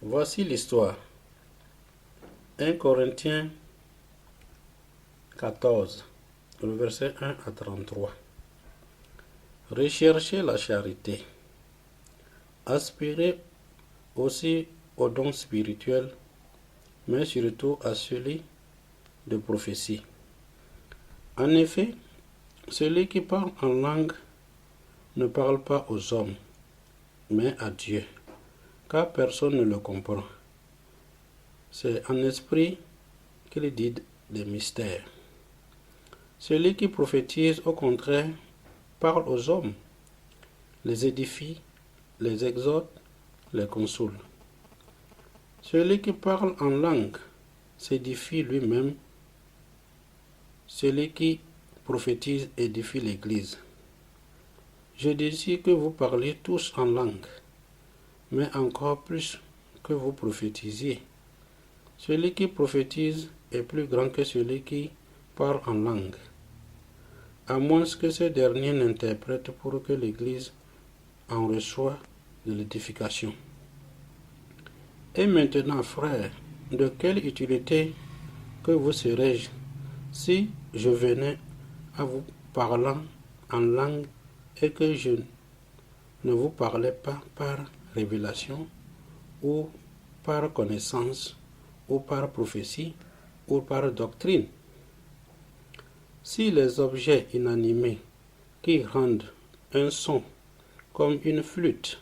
Voici l'histoire. 1 Corinthiens 14, le verset 1 à 33. Recherchez la charité. Aspirez aussi aux dons spirituels, mais surtout à celui de prophétie. En effet, celui qui parle en langue ne parle pas aux hommes, mais à Dieu, car personne ne le comprend. C'est en esprit qu'il dit des mystères. Celui qui prophétise, au contraire, parle aux hommes, les édifie, les exhorte, les console. Celui qui parle en langue s'édifie lui-même. Celui qui prophétise édifie l'Église. Je désire que vous parliez tous en langue, mais encore plus que vous prophétisiez. Celui qui prophétise est plus grand que celui qui parle en langue, à moins que ce dernier n'interprète pour que l'Église en reçoive de l'édification. Et maintenant, frères, de quelle utilité que vous serais-je si je venais à vous parlant en langue et que je ne vous parlais pas par révélation ou par connaissance ou par prophétie ou par doctrine? Si les objets inanimés qui rendent un son comme une flûte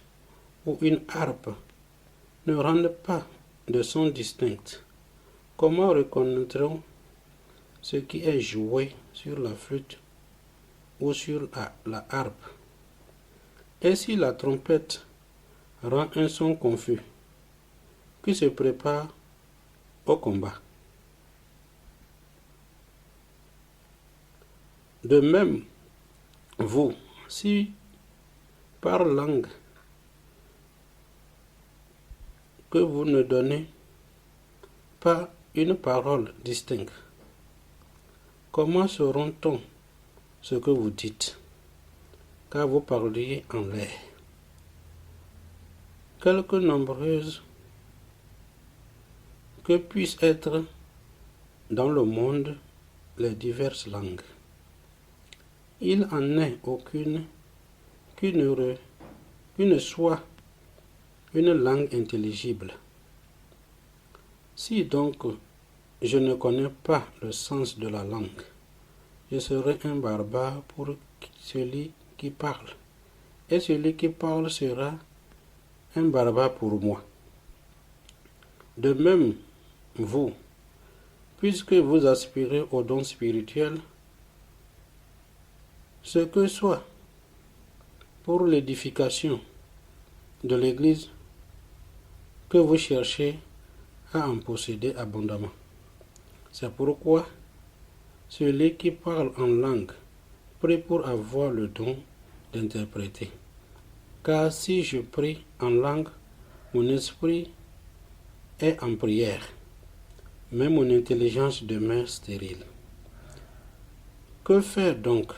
ou une harpe ne rendent pas de son distinct, comment reconnaîtrons ce qui est joué sur la flûte ou sur la harpe? Et si la trompette rend un son confus, qui se prépare au combat? De même, vous, si par langue que vous ne donnez pas une parole distincte, comment sauront-on ce que vous dites, car vous parliez en l'air? Quelque nombreuses que puissent être dans le monde les diverses langues, il n'en est aucune qui ne soit une langue intelligible. Si donc je ne connais pas le sens de la langue, je serai un barbare pour celui qui parle, et celui qui parle sera un barbare pour moi. De même, vous, puisque vous aspirez aux dons spirituels, ce que soit pour l'édification de l'Église, que vous cherchez à en posséder abondamment. C'est pourquoi celui qui parle en langue prie pour avoir le don d'interpréter. Car si je prie en langue, mon esprit est en prière, mais mon intelligence demeure stérile. Que faire donc?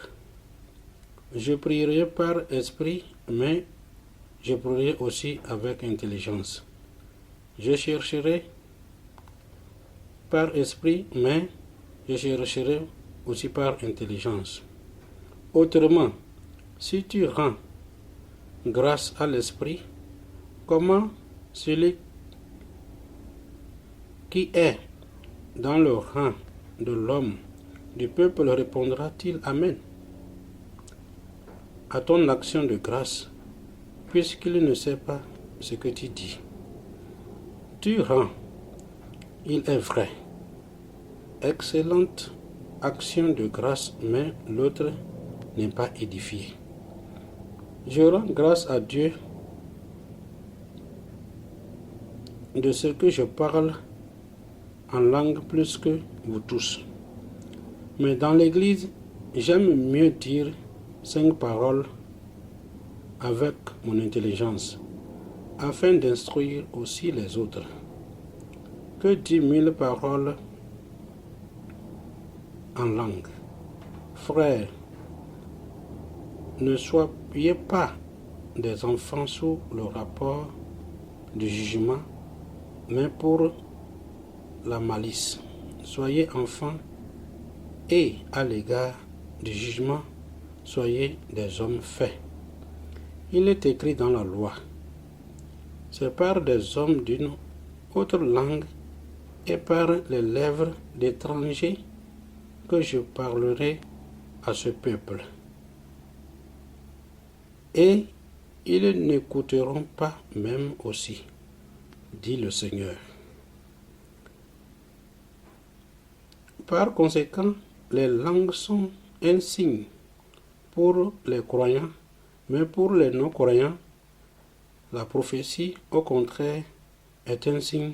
Je prierai par esprit, mais je prierai aussi avec intelligence. Je chercherai par esprit, mais je chercherai aussi par intelligence. Autrement, si tu rends grâce à l'esprit, comment celui qui est dans le rang de l'homme du peuple répondra-t-il Amen à ton action de grâce, puisqu'il ne sait pas ce que tu dis? Tu rends, il est vrai, excellente action de grâce, mais l'autre n'est pas édifié. Je rends grâce à Dieu de ce que je parle en langue plus que vous tous. Mais dans l'Église, j'aime mieux dire 5 paroles avec mon intelligence, afin d'instruire aussi les autres, que 10 000 paroles en langue. Frères, ne soyez pas des enfants sous le rapport du jugement, mais pour la malice. Soyez enfants et à l'égard du jugement, soyez des hommes faits. Il est écrit dans la loi, c'est par des hommes d'une autre langue et par les lèvres d'étrangers que je parlerai à ce peuple. Et ils n'écouteront pas même aussi, dit le Seigneur. Par conséquent, les langues sont un signe pour les croyants, mais pour les non-croyants, la prophétie, au contraire, est un signe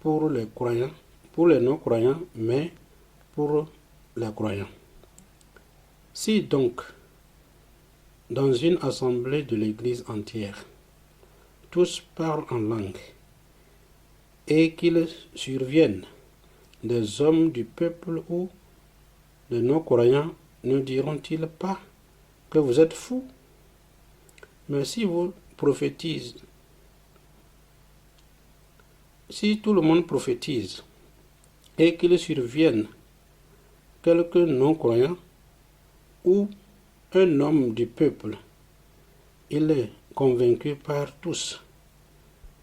pour les croyants, pour les non-croyants, mais pour les croyants. Si donc, dans une assemblée de l'Église entière, tous parlent en langue, et qu'il survienne des hommes du peuple ou des non-croyants, ne diront-ils pas que vous êtes fous? Mais si vous prophétisez, si tout le monde prophétise, et qu'il survienne quelques non-croyants ou un homme du peuple, il est convaincu par tous,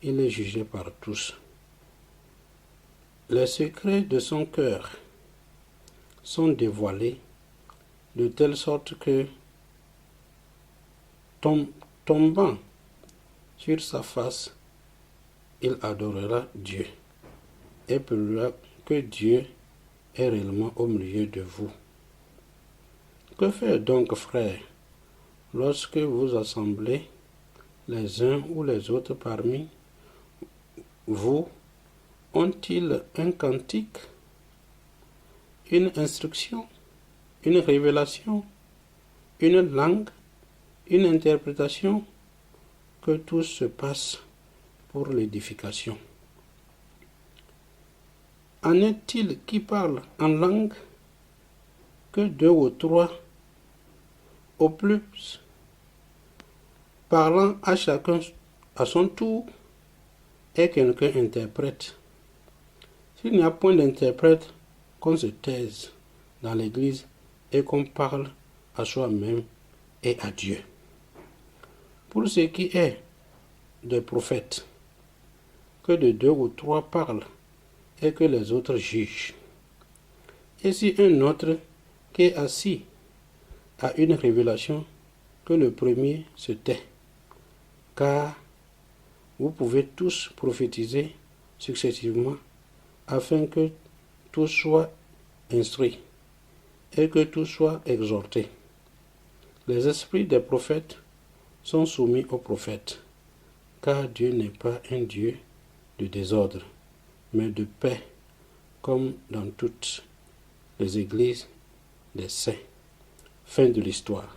il est jugé par tous. Les secrets de son cœur sont dévoilés de telle sorte que, tombant sur sa face, il adorera Dieu et pleura que Dieu est réellement au milieu de vous. Que faire donc, frères, lorsque vous assemblez les uns ou les autres parmi vous? Ont-ils un cantique, une instruction, une révélation, une langue, une interprétation? Que tout se passe pour l'édification. En est-il qui parle en langue que 2 ou 3 au plus, parlant à chacun à son tour, et quelqu'un interprète? S'il n'y a point d'interprète, qu'on se taise dans l'Église et qu'on parle à soi-même et à Dieu. Pour ce qui est des prophètes, que de 2 ou 3 parlent et que les autres jugent. Et si un autre qui est assis a une révélation, que le premier se tait, car vous pouvez tous prophétiser successivement afin que tous soient instruits et que tous soient exhortés. Les esprits des prophètes sont soumis aux prophètes, car Dieu n'est pas un Dieu de désordre, mais de paix, comme dans toutes les églises des saints. Fin de l'histoire.